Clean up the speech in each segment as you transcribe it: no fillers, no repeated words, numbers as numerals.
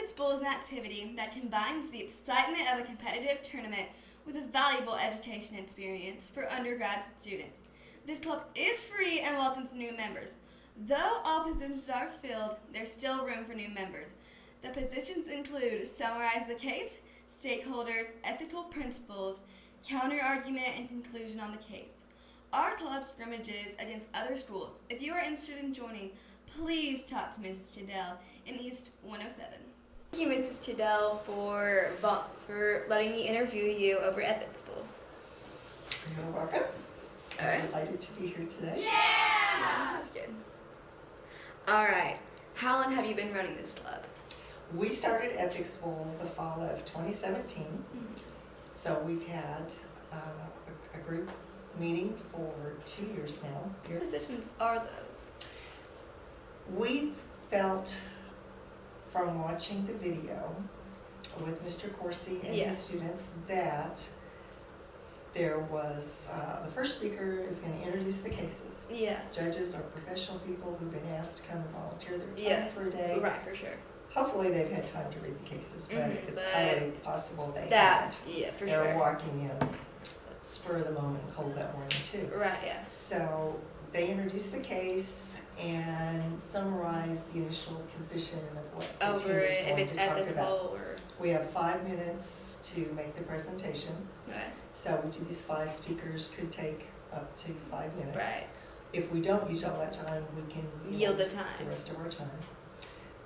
Ethics Bowl is an activity that combines the excitement of a competitive tournament with a valuable education experience for undergrad students. This club is free and welcomes new members. Though all positions are filled, there's still room for new members. The positions include summarize the case, stakeholders, ethical principles, counter-argument, and conclusion on the case. Our club scrimmages against other schools. If you are interested in joining, please talk to Mrs. Cadell in East 107. Thank you, Mrs. Cadell, for letting me interview you over Ethics Bowl. You're welcome. All right. I'm delighted to be here today. Yeah, that's good. All right. How long have you been running this club? We started Ethics Bowl the fall of 2017. So we've had a group meeting for 2 years now. What positions are those? We felt from watching the video with Mr. Corsi and his students that there was, the first speaker is going to introduce the cases. Yeah. Judges are professional people who've been asked to come and volunteer their time Yeah. for a day. Right, for sure. Hopefully they've had time to read the cases, but it's but highly possible they That, haven't. yeah, for They're sure. walking in spur of the moment cold that morning too. Right, yes. So they introduce the case and summarize the initial position of what the team Over is if going it's to talk about. ethical or. We have 5 minutes to make the presentation. Right. So each of these 5 speakers could take up to 5 minutes. Right. If we don't use all that time, we can Yield the time. the rest of our time.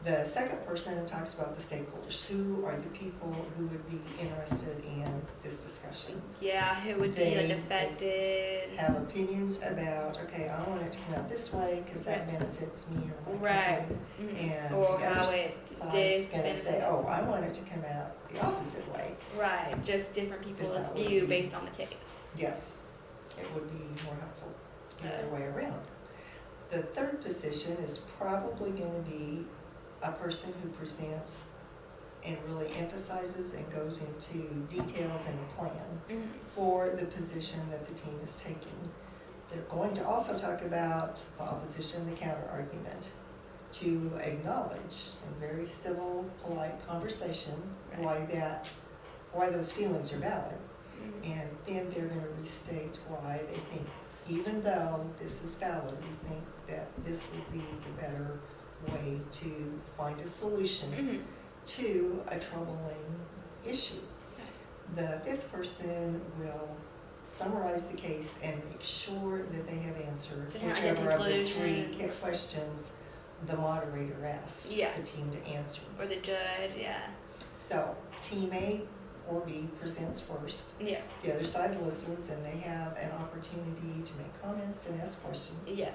The second person talks about the stakeholders. Who are the people who would be interested in this discussion? Yeah, who would be like They affected? Have opinions about, okay, I want it to come out this way because that benefits me or my Right. company. Mhm. And Or the how other it side's going to say, benefit. oh, I want it to come out the opposite way. Right, just different people's that would view be- based on the case. Yes, it would be more helpful the other Okay. way around. The third position is probably going to be a person who presents and really emphasizes and goes into details and a plan for the position that the team is taking. They're going to also talk about the opposition, the counter argument, to acknowledge in very civil, polite conversation Right. why those feelings are valid. Mhm. And then they're going to restate why they think, even though this is valid, we think that this would be the better way to find a solution Mhm. to a troubling issue. The fifth person will summarize the case and make sure that they have answered So kind of like a whichever of the 3 conclusion. questions the moderator asked Yeah. the team to answer. Or the judge, yeah. So team A or B presents first. Yeah. The other side listens and they have an opportunity to make comments and ask questions. Yeah.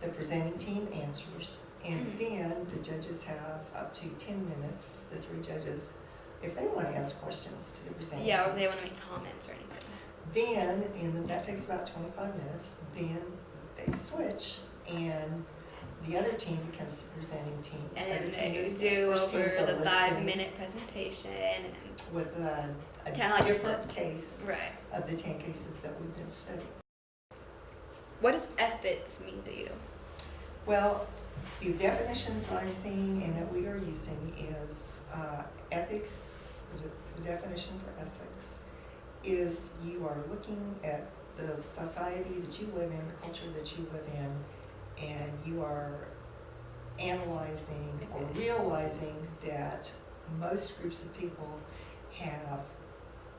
The presenting team answers, and Mhm. then the judges have up to 10 minutes, the 3 judges, if they want to ask questions to the presenting Yeah, or team. if they want to make comments or anything. Then, and that takes about 25 minutes, then they switch and the other team becomes the presenting team. And Other then team they is do first over teams are the listening 5-minute presentation and with a Kinda like a different flip. case right. of the 10 cases that we've been studying. What does ethics mean to you? Well, the definitions I'm seeing and that we are using is ethics, the definition for ethics is you are looking at the society that you live in, the culture that you live in, and you are analyzing or realizing that most groups of people have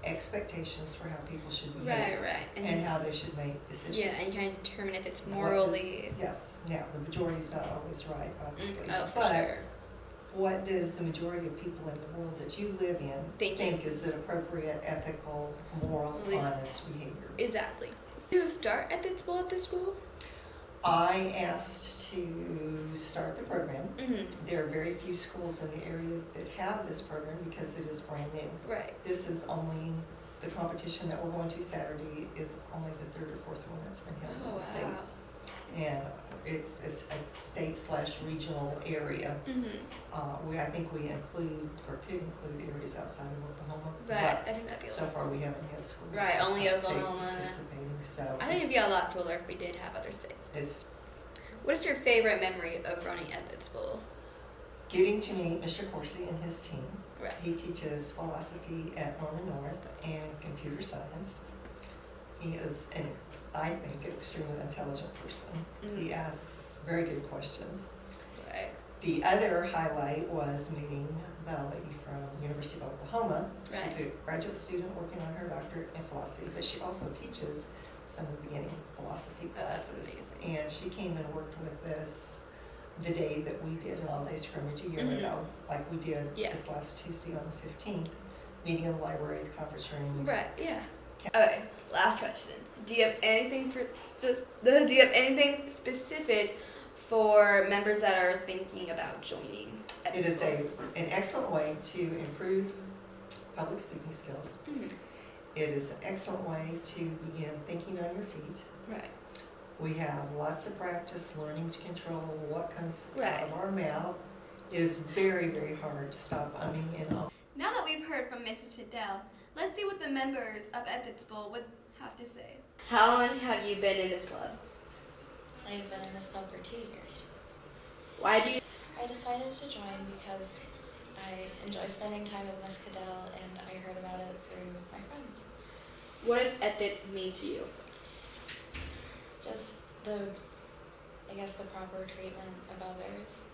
expectations for how people should behave Right. and how they should make decisions. Yeah, and you kind of determine if it's What does- morally. Yes, now, the majority's not always right, obviously. Oh, for But sure. what does the majority of people in the world that you live in Think think is an appropriate, ethical, moral, Well, honest behavior? Exactly. You start ethics bowl at this school? I asked to start the program. Mm-hmm. There are very few schools in the area that have this program because it is brand new. Right. This is only, the competition that we're going to Saturday is only the 3rd or 4th one that's been held in the state. And it's a state/regional area. Mm-hmm. I think we include, or could include areas outside of Oklahoma. Right. But I think that'd be a so lot. far, we haven't had schools. Right, only out of state Oklahoma. participating, so I think it'd be a lot cooler if we did have other states. it's What is your favorite memory of running ethics bowl? getting to meet Mr. Corsi and his team. Right. He teaches philosophy at Norman North and computer science. He is I think, an extremely intelligent person. He asks very good questions. Right. The other highlight was meeting the lady from University of Oklahoma. Right. She's a graduate student working on her doctorate in philosophy, but she also teaches some of the beginning philosophy classes. Amazing. And she came and worked with us the day that we did an all-day scrimmage a year ago, like we did this last Tuesday on the 15th, meeting in the library, the conference room. Right, yeah. Okay, last question. Do you have anything do you have anything specific for members that are thinking about joining? It is an excellent way to improve public speaking skills. It is an excellent way to begin thinking on your feet. Right. We have lots of practice learning to control what comes Right. out of our mouth. It is very, very hard to stop umming and ahhing. Now that we've heard from Mrs. Fidel, let's see what the members of Ethics Bowl would have to say. How long have you been in this club? I've been in this club for 2 years. Why do you? I decided to join because I enjoy spending time with Miss Cadell and I heard about it through my friends. What does ethics mean to you? Just the proper treatment of others.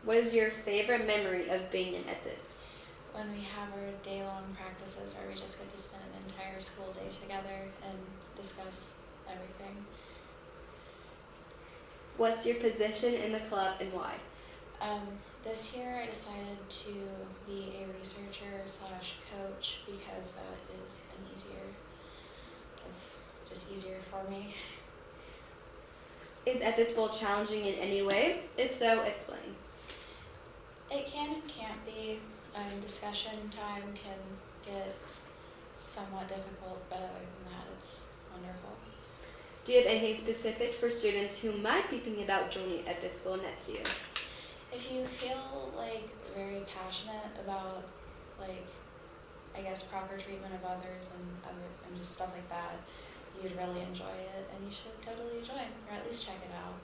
What is your favorite memory of being in ethics? When we have our day-long practices where we just get to spend an entire school day together and discuss everything. What's your position in the club and why? This year I decided to be a researcher/coach because that is it's just easier for me. Is Ethics Bowl challenging in any way? If so, explain. It can and can't be. Discussion time can get somewhat difficult, but other than that, it's wonderful. Do you have anything specific for students who might be thinking about joining Ethics Bowl next year? If you feel very passionate about proper treatment of others and just stuff like that, you'd really enjoy it and you should totally join or at least check it out.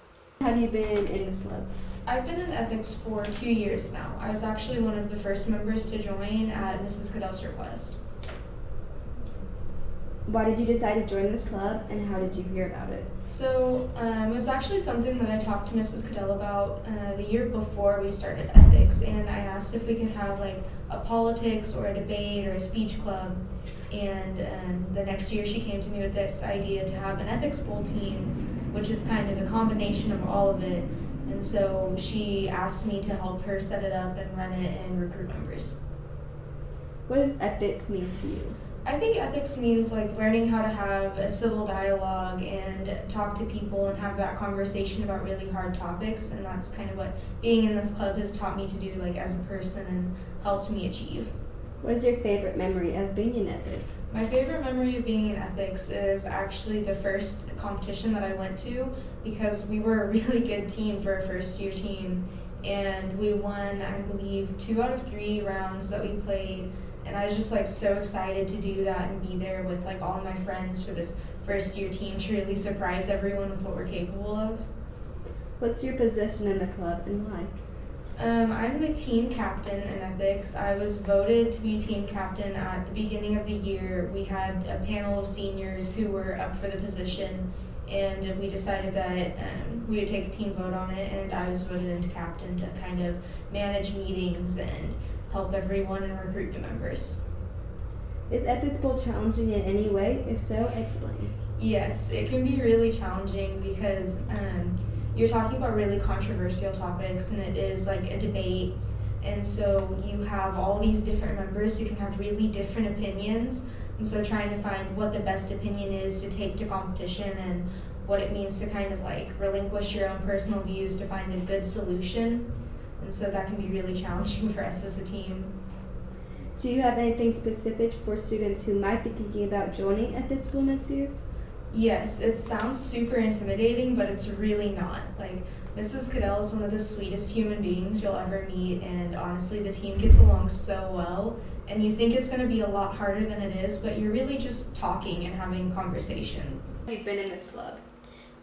Have you been in this club? I've been in ethics for 2 years now. I was actually one of the first members to join at Mrs. Cadell's request. Why did you decide to join this club and how did you hear about it? So it was actually something that I talked to Mrs. Cadell about the year before we started ethics, and I asked if we could have a politics or a debate or a speech club, and the next year she came to me with this idea to have an ethics bowl team, which is kind of a combination of all of it, and so she asked me to help her set it up and run it and recruit members. What does ethics mean to you? I think ethics means learning how to have a civil dialogue and talk to people and have that conversation about really hard topics, and that's kind of what being in this club has taught me to do as a person and helped me achieve. What is your favorite memory of being in ethics? My favorite memory of being in ethics is actually the first competition that I went to, because we were a really good team for a first-year team, and we won, I believe, 2 out of 3 rounds that we played. And I was just so excited to do that and be there with all my friends for this first year team to really surprise everyone with what we're capable of. What's your position in the club and why? I'm the team captain in ethics. I was voted to be team captain at the beginning of the year. We had a panel of seniors who were up for the position, and we decided that we would take a team vote on it, and I was voted into captain to kind of manage meetings and help everyone and recruit new members. Is Ethics Bowl challenging in any way? If so, explain. Yes, it can be really challenging because you're talking about really controversial topics, and it is a debate, and so you have all these different members who can have really different opinions, and so trying to find what the best opinion is to take to competition and what it means to kind of relinquish your own personal views to find a good solution. And so that can be really challenging for us as a team. Do you have anything specific for students who might be thinking about joining Ethics Bowl next year? Yes, it sounds super intimidating, but it's really not. Mrs. Cadell is one of the sweetest human beings you'll ever meet, and honestly, the team gets along so well, and you think it's going to be a lot harder than it is, but you're really just talking and having conversation. You've been in this club.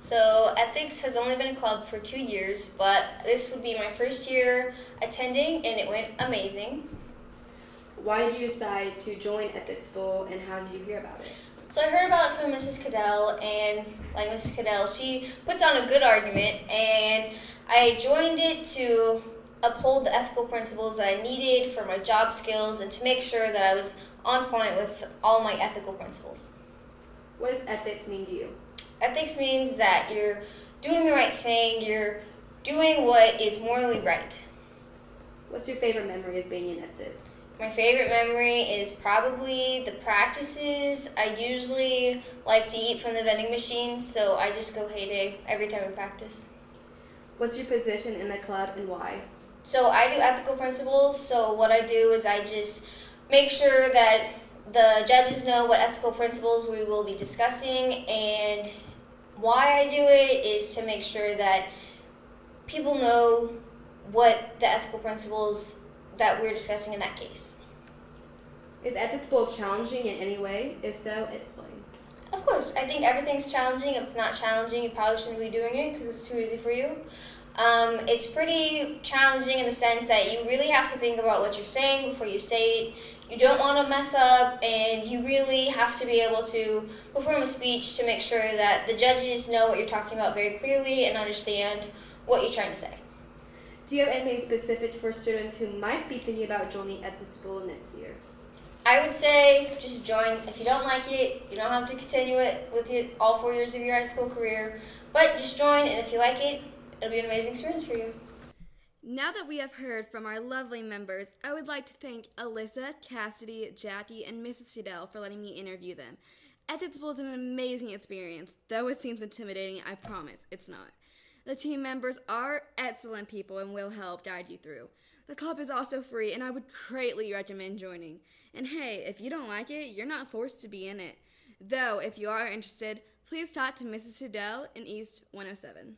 So ethics has only been a club for 2 years, but this would be my first year attending, and it went amazing. Why did you decide to join Ethics Bowl, and how did you hear about it? So I heard about it from Mrs. Cadell, and like Mrs. Cadell, she puts on a good argument, and I joined it to uphold the ethical principles that I needed for my job skills and to make sure that I was on point with all my ethical principles. What does ethics mean to you? Ethics means that you're doing the right thing, you're doing what is morally right. What's your favorite memory of being in ethics? My favorite memory is probably the practices. I usually like to eat from the vending machine, so I just go heyday every time we practice. What's your position in the club and why? So I do ethical principles, so what I do is I just make sure that the judges know what ethical principles we will be discussing, and why I do it is to make sure that people know what the ethical principles that we're discussing in that case. Is Ethics Bowl challenging in any way? If so, explain. Of course, I think everything's challenging. If it's not challenging, you probably shouldn't be doing it because it's too easy for you. It's pretty challenging in the sense that you really have to think about what you're saying before you say it. You don't want to mess up, and you really have to be able to perform a speech to make sure that the judges know what you're talking about very clearly and understand what you're trying to say. Do you have anything specific for students who might be thinking about joining Ethics Bowl next year? I would say just join. If you don't like it, you don't have to continue it with it all 4 years of your high school career, but just join, and if you like it, it'll be an amazing experience for you. Now that we have heard from our lovely members, I would like to thank Alyssa, Cassidy, Jackie, and Mrs. Fidel for letting me interview them. Ethics Bowl is an amazing experience. Though it seems intimidating, I promise it's not. The team members are excellent people and will help guide you through. The club is also free, and I would greatly recommend joining. And hey, if you don't like it, you're not forced to be in it. Though, if you are interested, please talk to Mrs. Fidel in East 107.